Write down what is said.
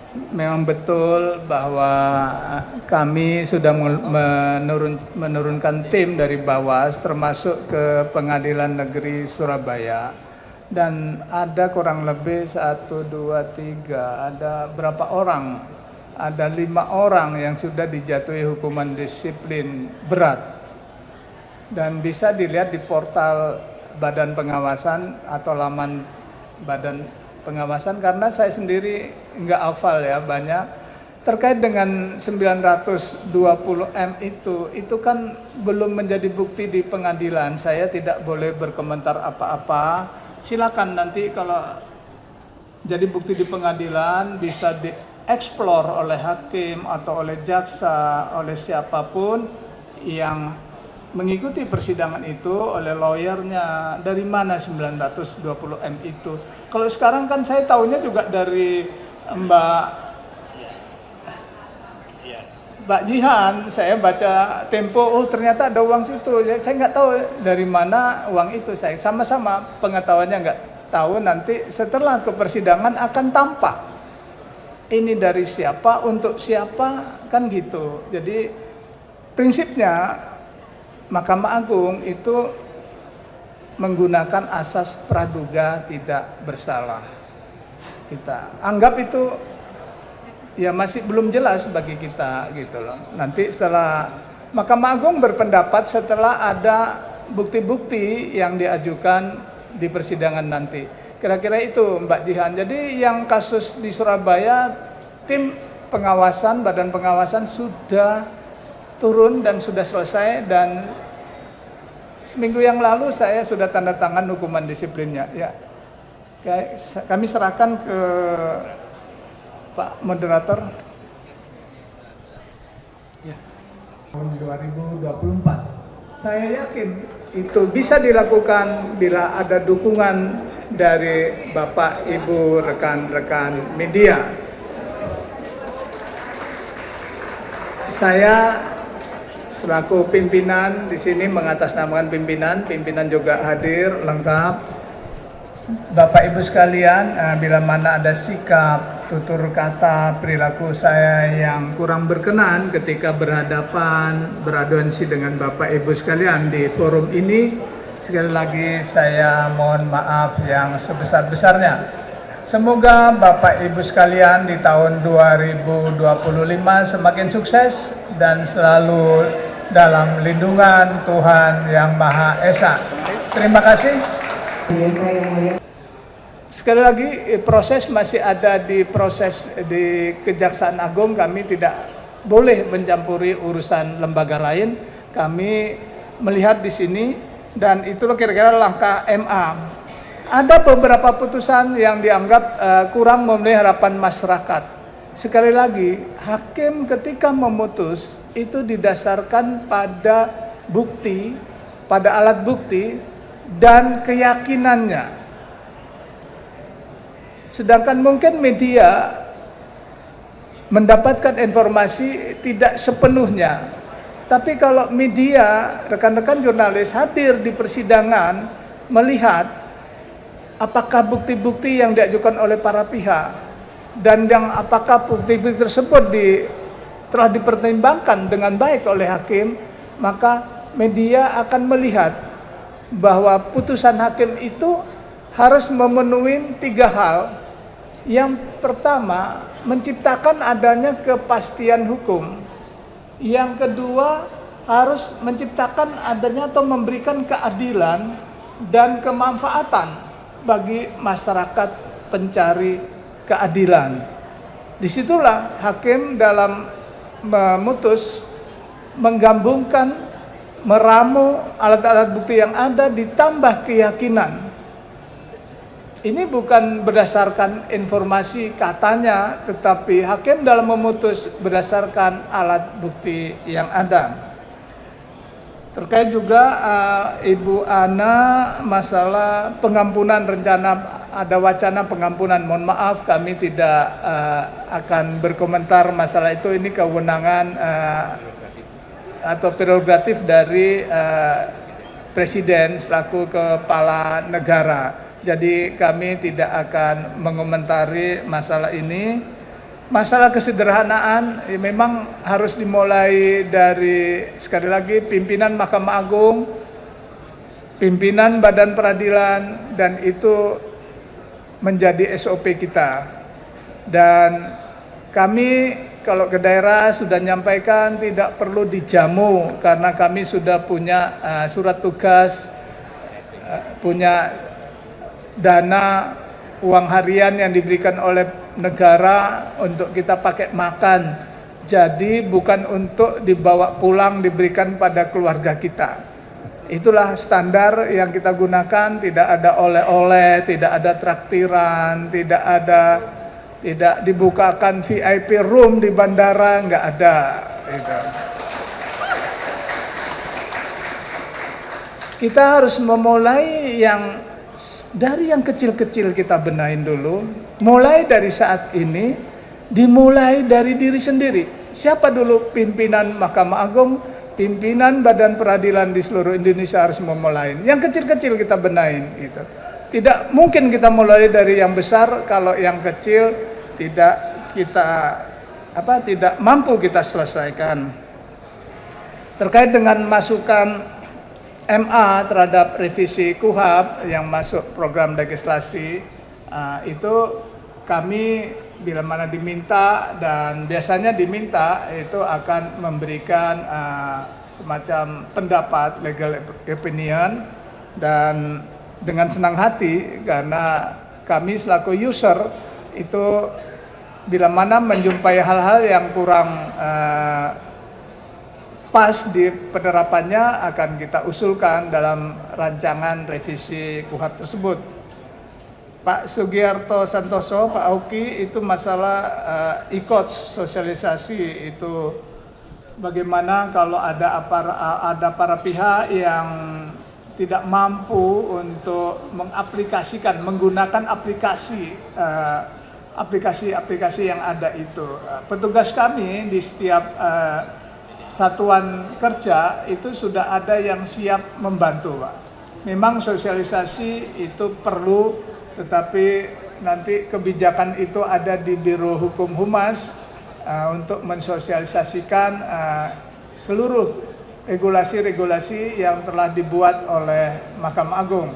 memang betul bahwa kami sudah menurunkan tim dari Bawas termasuk ke Pengadilan Negeri Surabaya, dan ada kurang lebih 1, 2, 3, ada berapa orang? Ada 5 orang yang sudah dijatuhi hukuman disiplin berat, dan bisa dilihat di portal Badan Pengawasan atau laman Badan Pengawasan, karena saya sendiri nggak hafal ya banyak terkait dengan 920M itu kan belum menjadi bukti di pengadilan. Saya tidak boleh berkomentar apa-apa. Silakan nanti kalau jadi bukti di pengadilan bisa dieksplor oleh hakim atau oleh jaksa, oleh siapapun yang mengikuti persidangan itu, oleh lawyernya, dari mana 920M itu. Kalau sekarang kan saya tahunya juga dari Mbak Jihan, saya baca Tempo, oh ternyata ada uang situ. Saya nggak tahu dari mana uang itu. Saya sama-sama pengetahuannya nggak tahu. Nanti setelah ke persidangan akan tampak ini dari siapa, untuk siapa, kan gitu. Jadi prinsipnya Mahkamah Agung itu menggunakan asas praduga tidak bersalah. Kita anggap itu ya masih belum jelas bagi kita gitu loh. Nanti setelah Mahkamah Agung berpendapat setelah ada bukti-bukti yang diajukan di persidangan nanti. Kira-kira itu Mbak Jihan. Jadi yang kasus di Surabaya, tim pengawasan, badan pengawasan sudah turun dan sudah selesai, dan seminggu yang lalu saya sudah tanda tangan hukuman disiplinnya. Ya, kami serahkan ke Pak Moderator. Ya, tahun 2024. Saya yakin itu bisa dilakukan bila ada dukungan dari Bapak, Ibu, rekan-rekan media. Saya selaku pimpinan di sini mengatasnamakan pimpinan juga hadir lengkap. Bapak Ibu sekalian, bila mana ada sikap, tutur kata, perilaku saya yang kurang berkenan ketika beraudiensi dengan Bapak Ibu sekalian di forum ini, sekali lagi saya mohon maaf yang sebesar-besarnya. Semoga Bapak Ibu sekalian di tahun 2025 semakin sukses dan selalu dalam lindungan Tuhan Yang Maha Esa. Terima kasih. Sekali lagi, proses masih ada di proses di Kejaksaan Agung. Kami tidak boleh mencampuri urusan lembaga lain. Kami melihat di sini, dan itulah kira-kira langkah MA. Ada beberapa putusan yang dianggap kurang memenuhi harapan masyarakat. Sekali lagi, hakim ketika memutus itu didasarkan pada bukti, pada alat bukti dan keyakinannya. Sedangkan mungkin media mendapatkan informasi tidak sepenuhnya. Tapi kalau media, rekan-rekan jurnalis hadir di persidangan, melihat apakah bukti-bukti yang diajukan oleh para pihak dan yang apakah bukti-bukti tersebut telah dipertimbangkan dengan baik oleh hakim, maka media akan melihat bahwa putusan hakim itu harus memenuhi 3 hal. Yang pertama, menciptakan adanya kepastian hukum. Yang kedua, harus menciptakan adanya atau memberikan keadilan dan kemanfaatan bagi masyarakat pencari keadilan. Disitulah hakim dalam memutus menggabungkan, meramu alat-alat bukti yang ada ditambah keyakinan. Ini bukan berdasarkan informasi katanya, tetapi hakim dalam memutus berdasarkan alat bukti yang ada. Terkait juga Ibu Ana masalah pengampunan, rencana ada wacana pengampunan. Mohon maaf, kami tidak akan berkomentar masalah itu. Ini kewenangan atau prerogatif dari Presiden selaku kepala negara. Jadi kami tidak akan mengomentari masalah ini. masalah kesederhanaan memang harus dimulai dari, sekali lagi, pimpinan Mahkamah Agung, pimpinan Badan Peradilan, dan itu menjadi SOP kita. Dan kami kalau ke daerah sudah nyampaikan tidak perlu dijamu karena kami sudah punya surat tugas, punya dana uang harian yang diberikan oleh negara untuk kita pakai makan. Jadi bukan untuk dibawa pulang diberikan pada keluarga kita. Itulah standar yang kita gunakan, tidak ada oleh-oleh, tidak ada traktiran, tidak dibukakan VIP room di bandara, nggak ada. Gitu. Kita harus memulai dari yang kecil-kecil kita benahin dulu. Mulai dari saat ini, dimulai dari diri sendiri. Siapa dulu pimpinan Mahkamah Agung, pimpinan Badan Peradilan di seluruh Indonesia harus memulai. Yang kecil-kecil kita benahin. Gitu. Tidak mungkin kita mulai dari yang besar kalau yang kecil tidak mampu kita selesaikan. Terkait dengan masukan MA terhadap revisi KUHP yang masuk program legislasi, itu kami bila mana diminta, dan biasanya diminta, itu akan memberikan semacam pendapat, legal opinion, dan dengan senang hati karena kami selaku user itu bila mana menjumpai hal-hal yang kurang pas di penerapannya akan kita usulkan dalam rancangan revisi KUHP tersebut. Pak Sugiarto Santoso, Pak Auki, itu masalah e-coach sosialisasi itu bagaimana kalau ada para pihak yang tidak mampu untuk mengaplikasikan, menggunakan aplikasi yang ada itu. Petugas kami di setiap satuan kerja itu sudah ada yang siap membantu, Pak. Memang sosialisasi itu perlu, tetapi nanti kebijakan itu ada di Biro Hukum Humas untuk mensosialisasikan seluruh regulasi-regulasi yang telah dibuat oleh Mahkamah Agung.